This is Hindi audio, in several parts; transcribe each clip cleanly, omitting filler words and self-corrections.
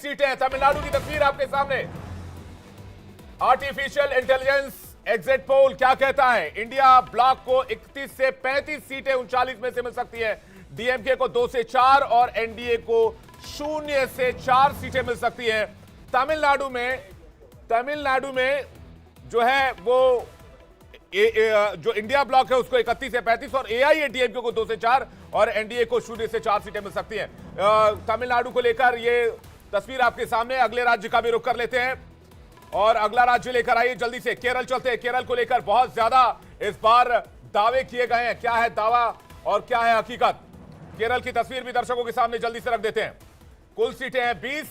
सीटें हैं। तमिलनाडु की तस्वीर आपके सामने। आर्टिफिशियल इंटेलिजेंस एग्जिट पोल क्या कहता है? इंडिया ब्लॉक को 31 से 35 सीटें 39 में से मिल सकती है, डीएमके को 2 से 4 और एनडीए को 0 से 4 सीटें मिल सकती हैं। तमिलनाडु में जो है वो जो इंडिया ब्लॉक है उसको 31 से 35 और एआईएडीएमके को 2 से 4 और एनडीए को 0 से 4 सीटें मिल सकती हैं। तमिलनाडु को लेकर ये तस्वीर आपके सामने। अगले राज्य का भी रुख कर लेते हैं और अगला राज्य लेकर आइए जल्दी से। केरल चलते हैं। केरल को लेकर बहुत ज्यादा इस बार दावे किए गए हैं। क्या है दावा और क्या है हकीकत? केरल की तस्वीर भी दर्शकों के सामने जल्दी से रख देते हैं। कुल सीटें हैं 20,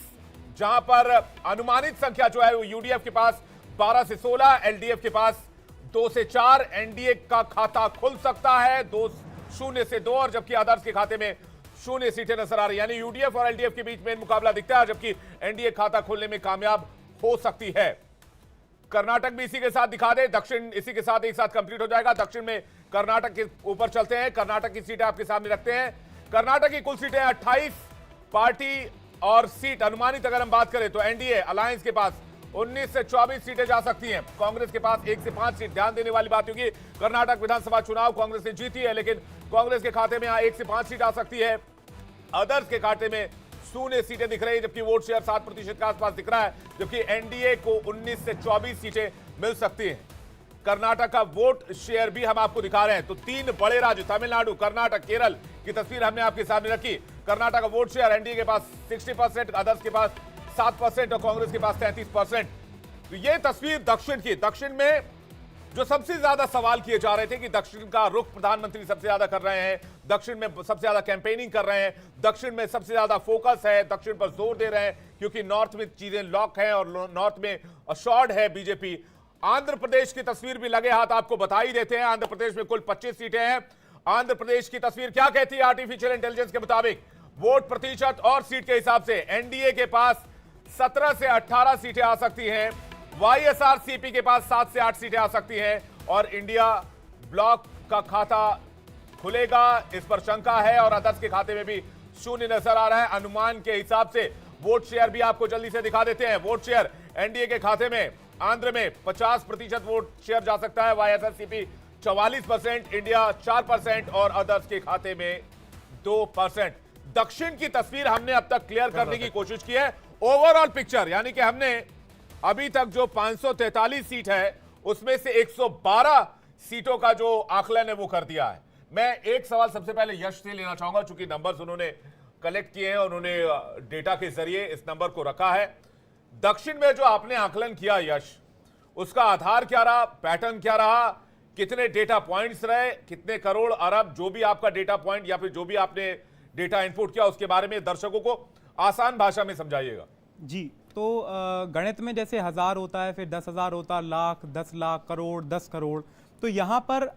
जहां पर अनुमानित संख्या जो है वो यूडीएफ के पास 12 से 16, एलडीएफ के पास 2 से 4, एनडीए का खाता खुल सकता है 0 से 2 और जबकि अदर्स के खाते में 0 सीटें नजर आ रही, यानी यूडीएफ और एलडीएफ के बीच में मुकाबला दिखता है, जबकि एनडीए खाता खोलने में कामयाब हो सकती है। कर्नाटक भी इसी के साथ दिखा दे, दक्षिण इसी के साथ एक साथ कंप्लीट हो जाएगा। दक्षिण में कर्नाटक के ऊपर चलते हैं। कर्नाटक की सीटें आपके सामने रखते हैं। कर्नाटक की कुल सीटें 28, पार्टी और सीट अनुमानित अगर हम बात करें तो एनडीए अलायंस के पास 19 से 24 सीटें जा सकती हैं। कांग्रेस के पास 1 से 5 सीट। ध्यान देने वाली बात होगी, कर्नाटक विधानसभा चुनाव कांग्रेस ने जीती है, लेकिन कांग्रेस के खाते में यहां 1 से 5 सीट आ सकती है। अदर्स के खाते में 0 सीटें दिख रही है, जबकि वोट शेयर 7% के आसपास दिख रहा है, जबकि एनडीए को 19 से 24 सीटें मिल सकती हैं। कर्नाटक का वोट शेयर भी हम आपको दिखा रहे हैं। तो 3 बड़े राज्य तमिलनाडु, कर्नाटक, केरल की तस्वीर हमने आपके सामने रखी। कर्नाटक का वोट शेयर एनडीए के पास 60%, अदर्स के पास 7% और कांग्रेस के पास 33%। तो ये तस्वीर दक्षिण की। दक्षिण में जो सबसे ज्यादा सवाल किए जा रहे थे कि दक्षिण का रुख प्रधानमंत्री सबसे ज्यादा कर रहे हैं, दक्षिण में सबसे ज्यादा कैंपेनिंग कर रहे हैं, दक्षिण में सबसे ज्यादा फोकस है, दक्षिण पर जोर दे रहे हैं क्योंकि नॉर्थ में चीजें लॉक हैं और नॉर्थ में अशोर्ड है बीजेपी। आंध्र प्रदेश की तस्वीर भी लगे हाथ आपको बता ही देते हैं। आंध्र प्रदेश में कुल 25 सीटें हैं। आंध्र प्रदेश की तस्वीर क्या कहती है? आर्टिफिशियल इंटेलिजेंस के मुताबिक वोट प्रतिशत और सीट के हिसाब से एनडीए के पास 17 से 18 सीटें आ सकती हैं, वाईएसआरसीपी के पास 7 से 8 सीटें आ सकती हैं और इंडिया ब्लॉक का खाता खुलेगा, इस पर शंका है और अदर्स के खाते में भी 0 नजर आ रहा है। अनुमान के हिसाब से वोट शेयर भी आपको जल्दी से दिखा देते हैं। वोट शेयर एनडीए के खाते में आंध्र में 50% वोट शेयर जा सकता है, वाईएसआरसीपी 44%, इंडिया 4% और अदर्स के खाते में 2%। दक्षिण की तस्वीर हमने अब तक क्लियर करने की कोशिश की है। ओवरऑल पिक्चर यानी कि हमने अभी तक जो 543 सीट है उसमें से 112 सीटों का जो आकलन है वो कर दिया है। मैं एक सवाल सबसे पहले यश से लेना चाहूंगा, चूंकि नंबर्स उन्होंने कलेक्ट किए हैं, उन्होंने डेटा के जरिए इस नंबर को रखा है। दक्षिण में जो आपने आकलन किया यश, उसका आधार क्या रहा, पैटर्न क्या रहा, कितने डेटा पॉइंट्स रहे, कितने करोड़ अरब, जो भी आपका डेटा पॉइंट या फिर जो भी आपने डेटा इनपुट किया उसके बारे में दर्शकों को आसान भाषा में समझाइएगा। जी, तो गणित में जैसे 1000 होता है, फिर 10,000 होता है, लाख, 10 लाख, करोड़, 10 करोड़। तो यहाँ पर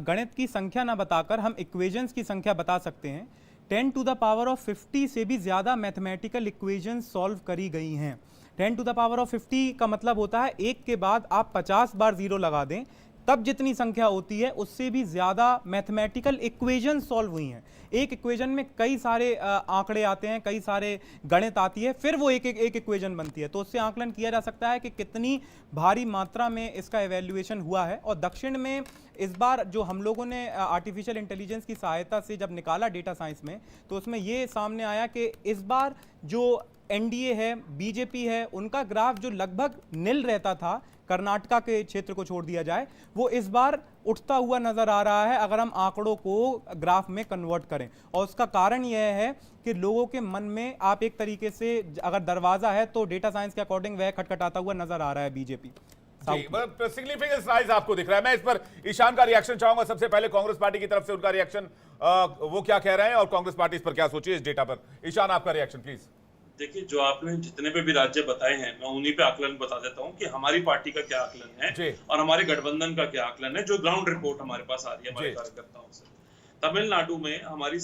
गणित की संख्या ना बताकर हम इक्वेशंस की संख्या बता सकते हैं। 10 टू द पावर ऑफ 50 से भी ज़्यादा मैथमेटिकल इक्वेशंस सॉल्व करी गई हैं। 10 टू द पावर ऑफ 50 का मतलब होता है एक के बाद आप 50 बार जीरो लगा दें, तब जितनी संख्या होती है उससे भी ज़्यादा मैथमेटिकल इक्वेशन सॉल्व हुई हैं। एक इक्वेशन में कई सारे आंकड़े आते हैं, कई सारे गणित आती है, फिर वो एक इक्वेशन बनती है। तो उससे आकलन किया जा सकता है कि कितनी भारी मात्रा में इसका एवेल्युएशन हुआ है। और दक्षिण में इस बार जो हम लोगों ने आर्टिफिशियल इंटेलिजेंस की सहायता से जब निकाला डेटा साइंस में, तो उसमें ये सामने आया कि इस बार जो एनडीए है, बीजेपी है, उनका ग्राफ जो लगभग नील रहता था, कर्नाटका के क्षेत्र को छोड़ दिया जाए, वो इस बार उठता हुआ नजर आ रहा है अगर हम आंकड़ों को ग्राफ में कन्वर्ट करें। और उसका कारण यह है कि लोगों के मन में आप एक तरीके से अगर दरवाजा है तो डेटा साइंस के अकॉर्डिंग वह खटखटाता हुआ नजर आ रहा है बीजेपी। सिग्निफिकेंस राइज आपको दिख रहा है। मैं इस पर ईशान का रिएक्शन चाहूंगा। सबसे पहले कांग्रेस पार्टी की तरफ से उनका रिएक्शन, वो क्या कह रहे हैं और कांग्रेस पार्टी इस पर क्या सोची है इस डेटा पर। ईशान, आपका रिएक्शन प्लीज। देखिए, जो आपने जितने पे भी राज्य बताए हैं, मैं उन्हीं पे आकलन बता देता हूँ कि हमारी पार्टी का क्या आकलन है और हमारे गठबंधन का क्या आकलन है, जो ग्राउंड रिपोर्ट हमारे पास आ रही है हमारे कार्यकर्ताओं से। तमिलनाडु में हमारी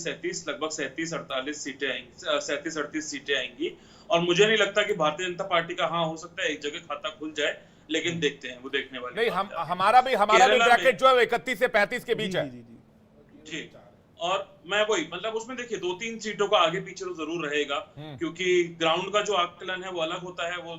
लगभग 37-38 सीटें आएंगी, 37-38 सीटें आएंगी और मुझे नहीं लगता कि भारतीय जनता पार्टी का हाँ हो सकता है एक जगह खाता खुल जाए, लेकिन देखते हैं, वो देखने वाले नहीं। हमारा भी ब्रैकेट जो है 31 से 35 के बीच है। जी। और मैं वही मतलब उसमें देखिए 2-3 सीटों का आगे पीछे तो जरूर रहेगा, क्योंकि ग्राउंड का जो आकलन है वो अलग होता है। वो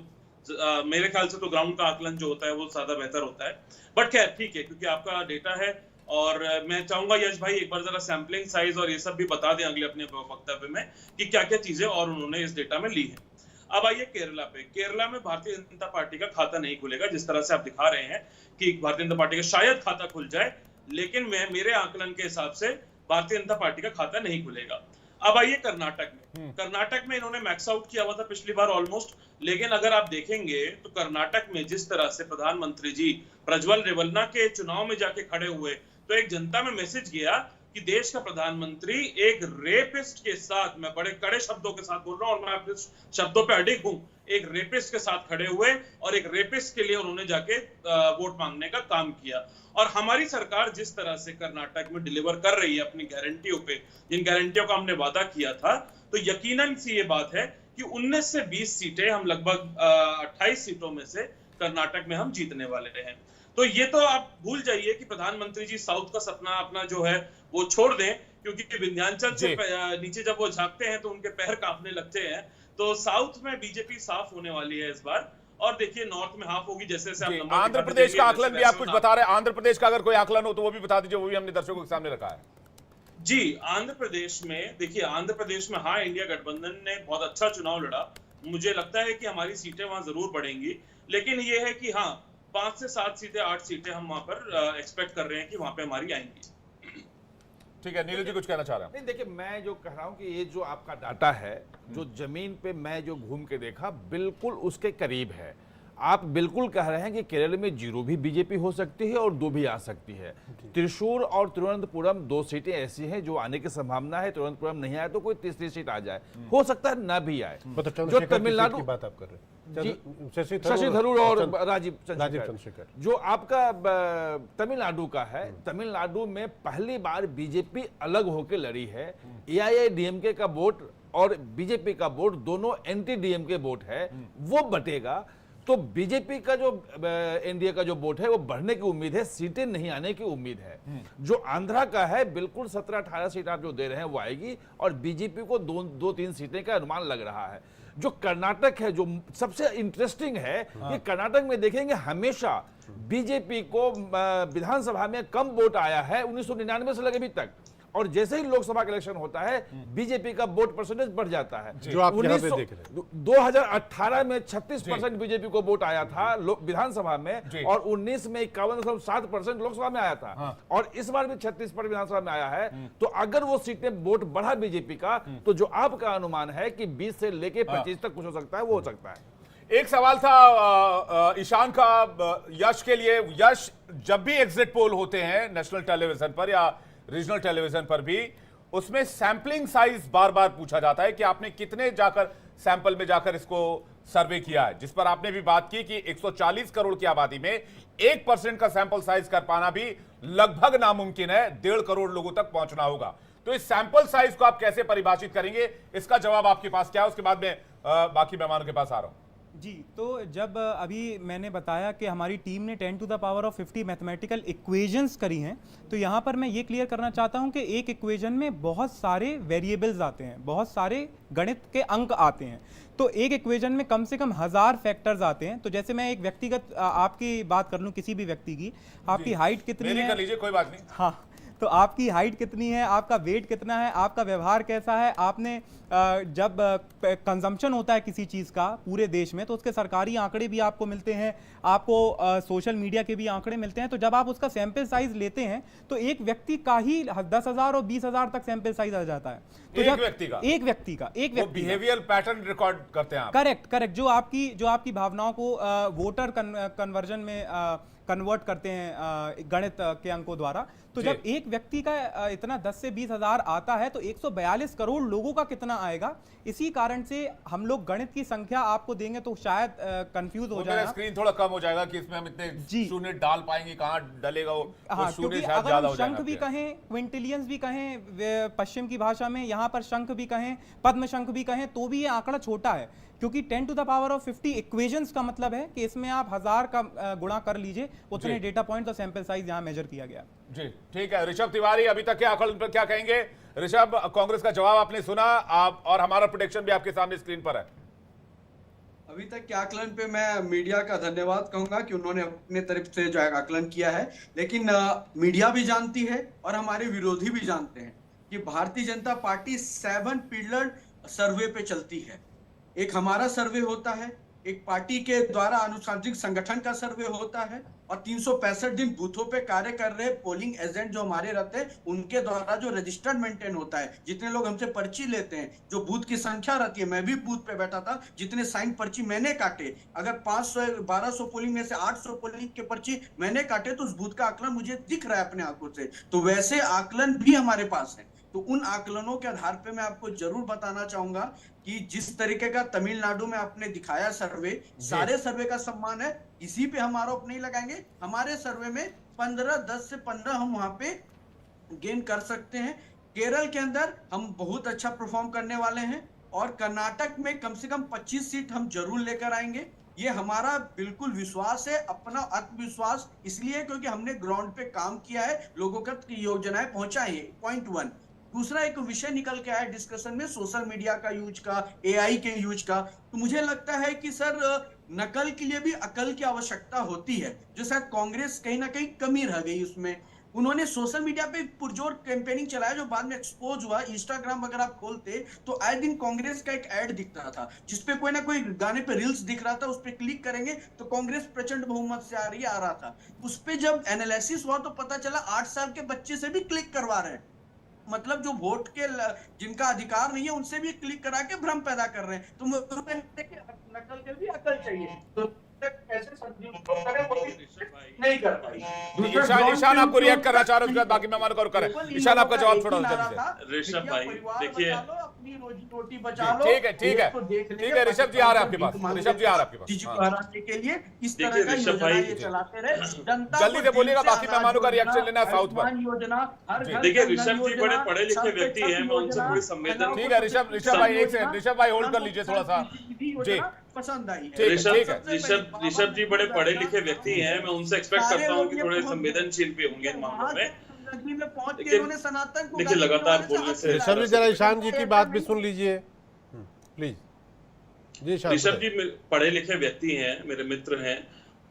मेरे ख्याल से तो ग्राउंड का आकलन जो होता है वो ज्यादा बेहतर होता है। बट खैर ठीक है, क्योंकि आपका डेटा है और मैं चाहूंगा यश भाई एक बार जरा सैंपलिंग साइज और ये सब भी बता दें अगले अपने वक्तव्य में कि क्या क्या चीजें और उन्होंने इस डेटा में ली है। अब आइए केरला पे। केरला में भारतीय जनता पार्टी का खाता नहीं खुलेगा, जिस तरह से आप दिखा रहे हैं कि भारतीय जनता पार्टी का शायद खाता खुल जाए, लेकिन मेरे आकलन के हिसाब से भारतीय जनता पार्टी का खाता नहीं खुलेगा। अब आइए कर्नाटक में। कर्नाटक में इन्होंने मैक्स आउट किया हुआ था पिछली बार ऑलमोस्ट, लेकिन अगर आप देखेंगे तो कर्नाटक में जिस तरह से प्रधानमंत्री जी प्रज्वल रेवन्ना के चुनाव में जाके खड़े हुए, तो एक जनता में मैसेज गया कि देश का प्रधानमंत्री एक रेपिस्ट के साथ, मैं बड़े कड़े शब्दों के साथ बोल रहा हूं और मैं आपके शब्दों पे अडिग हूं, एक रेपिस्ट के साथ खड़े हुए और एक रेपिस्ट के लिए उन्होंने जाके वोट मांगने का काम किया। और हमारी सरकार जिस तरह से कर्नाटक में डिलीवर कर रही है अपनी गारंटियों पे, जिन गारंटियों का हमने वादा किया था, तो यकीनन सी ये बात है कि 19 से 20 सीटें हम लगभग 28 सीटों में से कर्नाटक में हम जीतने वाले हैं। तो ये तो आप भूल जाइए कि प्रधानमंत्री जी साउथ का सपना अपना जो है वो छोड़ दें, क्योंकि विंध्याचल से नीचे जब वो झांकते हैं तो उनके पैर कांपने लगते हैं। तो साउथ में बीजेपी साफ होने वाली है इस बार, और देखिए नॉर्थ में हाफ होगी। जैसे आंध्र प्रदेश का आकलन भी आप कुछ बता रहे हैं, आंध्र प्रदेश का अगर कोई आकलन हो तो वो भी बता दीजिए, वो भी हमने दर्शकों के सामने रखा है। जी, आंध्र प्रदेश में देखिए, आंध्र प्रदेश में हाँ इंडिया गठबंधन ने बहुत अच्छा चुनाव लड़ा। मुझे लगता है कि हमारी सीटें वहां जरूर बढ़ेंगी, लेकिन ये है कि हाँ 5 से 7 सीटें 8 सीटें हम वहां पर एक्सपेक्ट कर रहे हैं कि वहां पे हमारी आएंगी। ठीक है, नीलू जी कुछ कहना चाह रहा हूं। नहीं देखिए, मैं जो कह रहा हूं कि ये जो आपका डाटा है, जो जमीन पे मैं जो घूम के देखा, बिल्कुल उसके करीब है। आप बिल्कुल कह रहे हैं कि केरल में 0 भी बीजेपी हो सकती है और 2 भी आ सकती है। त्रिशूर और तिरुवनंतपुरम 2 सीटें ऐसी हैं जो आने की संभावना है। तिरुवनंतपुरम नहीं आए तो कोई तीसरी सीट आ जाए, हो सकता है ना भी आए। जो तमिलनाडु की बात आप कर रहे हैं, शशि थरूर और राजीव चंद्रशेखर, जो आपका तमिलनाडु का है, तमिलनाडु में पहली बार बीजेपी अलग होकर लड़ी है। एआईएडीएमके का वोट और बीजेपी का वोट दोनों एंटी डीएमके वोट है, वो बटेगा। तो बीजेपी का जो एनडीए का जो वोट है वो बढ़ने की उम्मीद है, सीटें नहीं आने की उम्मीद है। जो आंध्रा का है, बिल्कुल 17-18 सीट आप जो दे रहे हैं वो आएगी, और बीजेपी को 2-3 सीटें का अनुमान लग रहा है। जो कर्नाटक है, जो सबसे इंटरेस्टिंग है कि कर्नाटक में देखेंगे हमेशा बीजेपी को विधानसभा में कम वोट आया है 1999 से लगे अभी तक, और जैसे ही लोकसभा का इलेक्शन होता है बीजेपी का वोट परसेंटेज बढ़ जाता है। जो आप यहाँ पे देख रहे हैं, 2018 में 36% बीजेपी को वोट आया था विधानसभा में, और 19 में 51.7% लोकसभा में आया था, और इस बार भी 36% विधानसभा में आया है। तो अगर वो सीटें वोट बढ़ा बीजेपी का, तो जो आपका अनुमान है कि 20 से लेके 25 तक कुछ हो सकता है, वो हो सकता है। एक सवाल था ईशान का यश के लिए। यश, जब भी एग्जिट पोल होते हैं नेशनल टेलीविजन पर या रीजनल टेलीविजन पर भी, उसमें सैंपलिंग साइज बार बार पूछा जाता है कि आपने कितने जाकर सैंपल में जाकर इसको सर्वे किया है, जिस पर आपने भी बात की कि 140 करोड़ की आबादी में 1% का सैंपल साइज कर पाना भी लगभग नामुमकिन है। 1.5 करोड़ लोगों तक पहुंचना होगा। तो इस सैंपल साइज को आप कैसे परिभाषित करेंगे, इसका जवाब आपके पास क्या है? उसके बाद में बाकी मेहमानों के पास आ रहा हूं। जी, तो जब अभी मैंने बताया कि हमारी टीम ने 10 to the power of 50 mathematical equations करी हैं, तो यहाँ पर मैं ये क्लियर करना चाहता हूँ कि एक इक्वेशन में बहुत सारे वेरिएबल्स आते हैं, बहुत सारे गणित के अंक आते हैं। तो एक इक्वेशन में कम से कम 1000 फैक्टर्स आते हैं। तो जैसे मैं एक व्यक्तिगत आपकी बात कर लूँ, किसी भी व्यक्ति की, आपकी हाइट कितनी है, कर लीजिए, कोई बात नहीं। हाँ, तो आपकी हाइट कितनी है, आपका वेट कितना है, आपका व्यवहार कैसा है, आपने जब कंजम्पशन होता है किसी चीज़ का पूरे देश में, तो उसके सरकारी आंकड़े भी आपको मिलते हैं, आपको सोशल मीडिया के भी आंकड़े मिलते हैं। तो जब आप उसका सैंपल साइज लेते हैं तो एक व्यक्ति का ही 10,000 और 20,000 तक सैंपल साइज आ जाता है। तो एक व्यक्ति का बिहेवियर पैटर्न रिकॉर्ड करते हैं आप। करेक्ट, जो आपकी भावनाओं को वोटर कन्वर्जन में कन्वर्ट करते हैं गणित के अंकों द्वारा। तो जब एक व्यक्ति का इतना 10 से 20,000 आता है, तो 142 करोड़ लोगों का कितना आएगा? इसी कारण से हम लोग गणित की संख्या आपको देंगे तो शायद कंफ्यूज हो जाएगा, स्क्रीन थोड़ा कम हो जाएगा कि इसमें हम इतने शून्य डाल पाएंगे, कहां डलेगा वो क्योंकि अगर हम शंख भी कहें, क्विंटिलियंस भी कहें पश्चिम की भाषा में, यहाँ पर शंख भी कहें, पद्म शंख भी कहें, तो भी ये आंकड़ा छोटा है। क्योंकि 10 to the power of 50 equations का मतलब है कि इसमें आप 1000 का गुणा कर लीजिए, उतने डेटा पॉइंट और सैंपल साइज यहाँ मेजर किया गया। जी ठीक है। ऋषभ तिवारी, अभी तक के आकलन पर क्या कहेंगे? ऋषभ, कांग्रेस का जवाब आपने सुना, आप और हमारा प्रोडिक्शन भी आपके सामने स्क्रीन पर है। अभी तक के आकलन पे मैं मीडिया का धन्यवाद कहूंगा कि उन्होंने अपने तरफ से जो है आकलन किया है, लेकिन मीडिया भी जानती है और हमारे विरोधी भी जानते हैं कि भारतीय जनता पार्टी 7 पिलर सर्वे पे चलती है। एक हमारा सर्वे होता है, एक पार्टी के द्वारा आनुषंगिक संगठन का सर्वे होता है, और 365 दिन बूथों पे कार्य कर रहे पोलिंग एजेंट जो हमारे रहते हैं उनके द्वारा जो रजिस्टर्ड मेंटेन होता है। जितने लोग हमसे पर्ची लेते हैं, जो बूथ की संख्या रहती है, मैं भी बूथ पे बैठा था, जितने साइन पर्ची मैंने काटे, अगर 500 1200 पोलिंग में से 800 पोलिंग के पर्ची मैंने काटे तो उस बूथ का आकलन मुझे दिख रहा है अपने आंखों से। तो वैसे आकलन भी हमारे पास है। तो उन आकलनों के आधार पे मैं आपको जरूर बताना चाहूंगा कि जिस तरीके का तमिलनाडु में आपने दिखाया सर्वे, सारे सर्वे का सम्मान है, किसी पे हम आरोप नहीं लगाएंगे। हमारे सर्वे में 10 से 15 हम वहां पे गेन कर सकते हैं। केरल के अंदर हम बहुत अच्छा परफॉर्म करने वाले हैं, और कर्नाटक में कम से कम 25 सीट हम जरूर लेकर आएंगे। ये हमारा बिल्कुल विश्वास है, अपना आत्मविश्वास इसलिए क्योंकि हमने ग्राउंड पे काम किया है, लोगों तक योजनाएं पहुंचाई है। पॉइंट 1। दूसरा एक विषय निकल के आया डिस्कशन में, सोशल मीडिया का यूज का, एआई के यूज का। तो मुझे लगता है कि सर नकल के लिए भी अकल की आवश्यकता होती है, जो शायद कांग्रेस कहीं ना कहीं कमी रह गई उसमें। उन्होंने सोशल मीडिया पे पुरजोर कैंपेनिंग चलाया जो बाद में एक्सपोज हुआ। इंस्टाग्राम अगर आप खोलते तो आए दिन कांग्रेस का एक ऐड दिखता था, जिसपे कोई ना कोई गाने पे रील्स दिख रहा था, उस पर क्लिक करेंगे तो कांग्रेस प्रचंड बहुमत से आ रहा था। उस पर जब एनालिसिस हुआ तो पता चला 8 साल के बच्चे से भी क्लिक करवा रहे हैं। मतलब जो वोट के जिनका अधिकार नहीं है उनसे भी क्लिक करा के भ्रम पैदा कर रहे हैं। तो नकल के भी अकल चाहिए। तो कैसे नहीं कर पाई। ईशान आपको रिएक्ट करना चाह रहे हो, उसके बाद बाकी मेहमानों का रुक करें। ईशान आपका जवाब थोड़ा जल्दी से। ऋषभ भाई देखिए, अपनी रोजी रोटी बचा लो। ठीक है ठीक है ठीक है। ऋषभ जी आ रहे हैं आपके पास, ऋषभ जी आ रहे हैं आपके पास के लिए इस तरह का योजना ये चलाते रहे। जनता जल्दी से बोलिएगा, बाकी मेहमानों का रिएक्शन लेना है साउथ पर। योजना देखिए ऋषभ जी बड़े पढ़े लिखे व्यक्ति हैं, मैं उनसे थोड़ी संवेदन। ठीक है ऋषभ भाई, एक सेकंड, ऋषभ भाई होल्ड कर लीजिए थोड़ा सा जी। पसंद आई है। ऋषभ जी बड़े पढ़े लिखे व्यक्ति हैं, मैं उनसे एक्सपेक्ट करता हूं कि थोड़े संवेदनशील भी होंगे इन मामलों में। देखिए लगातार बोलने से ऋषभ जी जरा ईशान जी की बात भी सुन लीजिए प्लीज। जी ऋषभ जी पढ़े लिखे व्यक्ति हैं, मेरे मित्र हैं,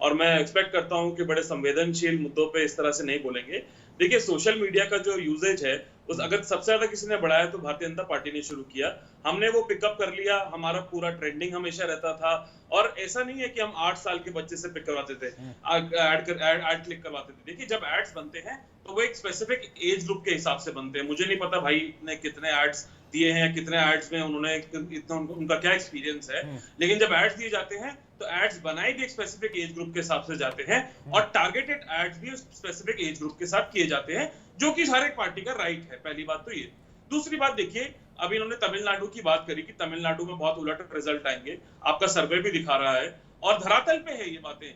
और मैं एक्सपेक्ट करता हूं कि बड़े संवेदनशील मुद्दों पे इस तरह से नहीं बोलेंगे। देखिए सोशल मीडिया का जो यूजेज है उस अगर सबसे ज्यादा किसी ने बढ़ाया तो भारतीय जनता पार्टी ने शुरू किया, हमने वो पिकअप कर लिया, हमारा पूरा ट्रेंडिंग हमेशा रहता था। और ऐसा नहीं है कि हम 8 साल के बच्चे से पिक करवाते थे, ऐड क्लिक करवाते थे। देखिए जब एड्स बनते हैं तो वो एक स्पेसिफिक एज ग्रुप के हिसाब से बनते हैं। मुझे नहीं पता भाई ने कितने एड्स दिए हैं, कितने एड्स में उन्होंने इतना उनका क्या एक्सपीरियंस है, लेकिन जब एड्स दिए जाते हैं तो एड्स बनाए भी एक स्पेसिफिक एज ग्रुप के हिसाब से जाते हैं, और टारगेटेड एड्स भी स्पेसिफिक एज ग्रुप के साथ किए जाते हैं, जो कि हर एक पार्टी का राइट है। पहली बात तो ये। दूसरी बात देखिए, अभी इन्होंने तमिलनाडु की बात करी कि तमिलनाडु में बहुत उलट रिजल्ट आएंगे, आपका सर्वे भी दिखा रहा है, और धरातल पे है ये बातें,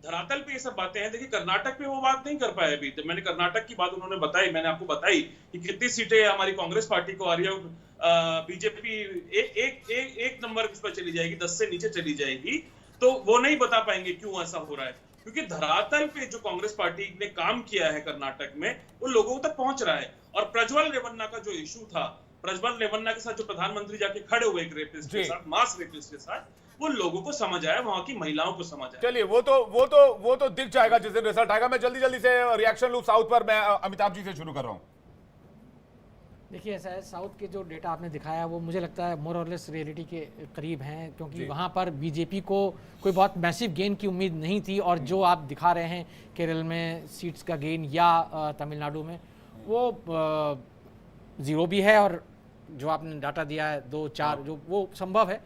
धरातल पे ये सब बातें हैं। देखिए कर्नाटक पे वो बात नहीं कर पाए अभी। तो मैंने कर्नाटक की बात उन्होंने बताई, मैंने आपको बताई कि कितनी सीटें हमारी कांग्रेस पार्टी को आ रही है, बीजेपी एक नंबर पर चली जाएगी, 10 से नीचे चली जाएगी। तो वो नहीं बता पाएंगे क्यों ऐसा हो रहा है, क्योंकि धरातल पे जो कांग्रेस पार्टी ने काम किया है कर्नाटक में वो लोगों तक पहुंच रहा है। और प्रज्वल रेवन्ना का जो इशू था, प्रज्वल रेवन्ना के साथ जो प्रधानमंत्री जाके खड़े हुए एक रेपिस्ट के साथ, मास रेपिस्ट के साथ, वो लोगों को समझ आया, वहां की महिलाओं को समझ आया। चलिए वो तो दिख जाएगा जिस दिन रिजल्ट आएगा। मैं जल्दी से रिएक्शन लूं साउथ पर। मैं अमिताभ जी से शुरू कर रहा हूं। देखिए ऐसा है, साउथ के जो डेटा आपने दिखाया वो मुझे लगता है मोर और लेस रियलिटी के करीब हैं, क्योंकि वहाँ पर बीजेपी को कोई बहुत मैसिव गेन की उम्मीद नहीं थी, और जो आप दिखा रहे हैं केरल में सीट्स का गेन या तमिलनाडु में वो ज़ीरो भी है, और जो आपने डाटा दिया है 2-4 जो वो संभव है।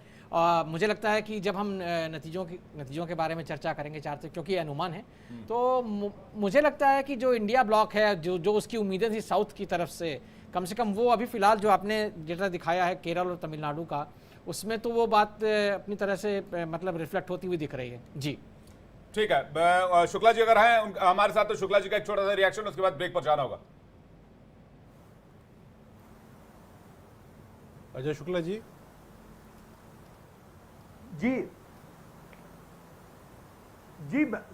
मुझे लगता है कि जब हम नतीजों के बारे में चर्चा करेंगे 4 से, क्योंकि अनुमान है, तो मुझे लगता है कि जो इंडिया ब्लॉक है, जो उसकी उम्मीदें थी साउथ की तरफ से, कम से कम वो अभी फिलहाल जो आपने डेटा दिखाया है केरल और तमिलनाडु का, उसमें तो वो बात अपनी तरह से मतलब रिफ्लेक्ट होती हुई दिख रही है। जी ठीक है, शुक्ला जी अगर हैं हमारे साथ तो शुक्ला जी का एक छोटा सा रिएक्शन, उसके बाद ब्रेक पर जाना होगा। अजय शुक्ला जी। जी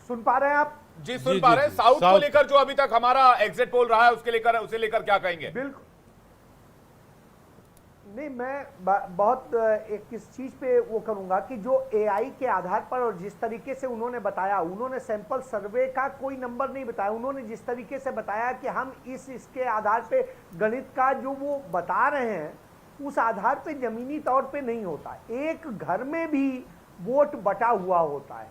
सुन पा रहे हैं आप जी सुन पा रहे हैं। साउथ को लेकर जो अभी तक हमारा एग्जिट पोल रहा है उसे लेकर क्या कहेंगे? बिल्कुल नहीं, मैं बहुत एक इस चीज पे वो करूंगा कि जो एआई के आधार पर और जिस तरीके से उन्होंने बताया, उन्होंने सैंपल सर्वे का कोई नंबर नहीं बताया, उन्होंने जिस तरीके से बताया कि हम इसके आधार पे गणित का जो वो बता रहे हैं उस आधार पे जमीनी तौर पे नहीं होता। एक घर में भी वोट बटा हुआ होता है,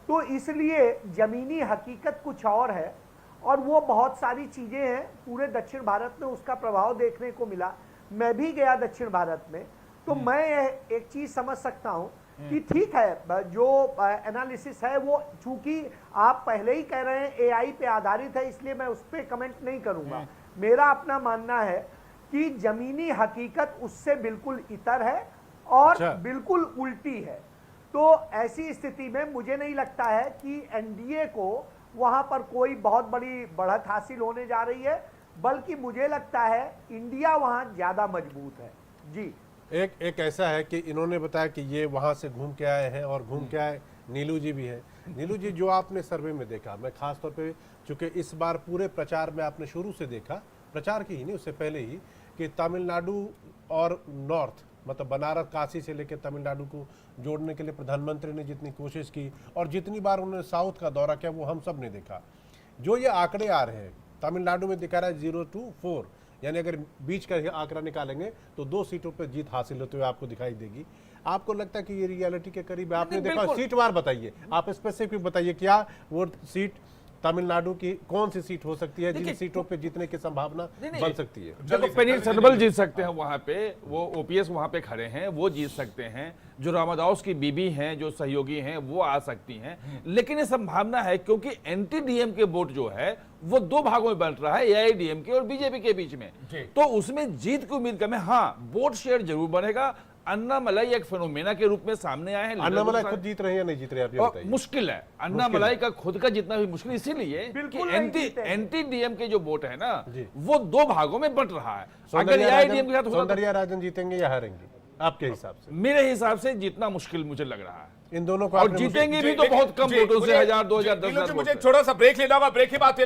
तो इसलिए जमीनी हकीकत कुछ और है और वो बहुत सारी चीजें हैं। पूरे दक्षिण भारत में उसका प्रभाव देखने को मिला। मैं भी गया दक्षिण भारत में, तो मैं एक चीज समझ सकता हूं कि ठीक है जो एनालिसिस है वो, चूंकि आप पहले ही कह रहे हैं एआई पे आधारित है, इसलिए मैं उस पर कमेंट नहीं करूंगा। मेरा अपना मानना है कि जमीनी हकीकत उससे बिल्कुल इतर है और बिल्कुल उल्टी है। तो ऐसी स्थिति में मुझे नहीं लगता है कि एनडीए को वहां पर कोई बहुत बड़ी बढ़त हासिल होने जा रही है, बल्कि मुझे लगता है इंडिया वहां ज्यादा मजबूत है। जी एक ऐसा है कि इन्होंने बताया कि ये वहां से घूम के आए हैं और घूम के आए नीलू जी भी है। नीलू जी, जो आपने सर्वे में देखा, मैं खास तौर पे चूंकि इस बार पूरे प्रचार में आपने शुरू से देखा, प्रचार की ही नहीं उससे पहले ही, कि तमिलनाडु और नॉर्थ मतलब बनारस काशी से लेकर तमिलनाडु को जोड़ने के लिए प्रधानमंत्री ने जितनी कोशिश की और जितनी बार उन्होंने साउथ का दौरा किया वो हम सब ने देखा। जो ये आंकड़े आ रहे हैं, तमिलनाडु में दिखा रहा है 0 to 4, यानी अगर बीच का आंकड़ा निकालेंगे तो 2 सीटों पर जीत हासिल होते हुए आपको दिखाई देगी। आपको लगता है कि ये रियलिटी के करीब है? आपने देखा, सीट वार बताइए, आप स्पेसिफिक बताइए क्या वो सीट तमिलनाडु की कौन सी सीट हो सकती है जिन सीटों पे जीतने की संभावना बन सकती है? देखो, पेनिल सर्बल जीत सकते हैं वहां पे, वो ओपीएस वहां पे खड़े हैं, वो जीत सकते हैं। जो रामादास की बीबी हैं, जो सहयोगी हैं, वो आ सकती हैं। लेकिन ये संभावना है क्योंकि एंटी डीएम के वोट जो है वो 2 भागों में बंट रहा है, एआईडीएमके और बीजेपी के बीच में, तो उसमें जीत की उम्मीद कम है। हाँ, वोट शेयर जरूर बनेगा। अन्नामलाई एक फिनोमेना के रूप में सामने आए हैं। अन्नामलाई खुद जीत रहे हैं या नहीं जीत रहे, आप ये बताइए। मुश्किल है अन्नामलाई का खुद का जितना भी मुश्किल, इसीलिए कि एंटी डीएम के जो वोट है ना वो 2 भागों में बंट रहा है। अगर एआईडीएम के साथ सौंदर्या राजन जीतेंगे या हारेंगे आपके हिसाब से? मेरे हिसाब से जीतना मुश्किल मुझे लग रहा है। इन दोनों को और जीतेंगे भी तो बहुत कम वोटों से, 1000, 2000, 10,000। मुझे छोटा सा ब्रेक लेना होगा, ब्रेक के बाद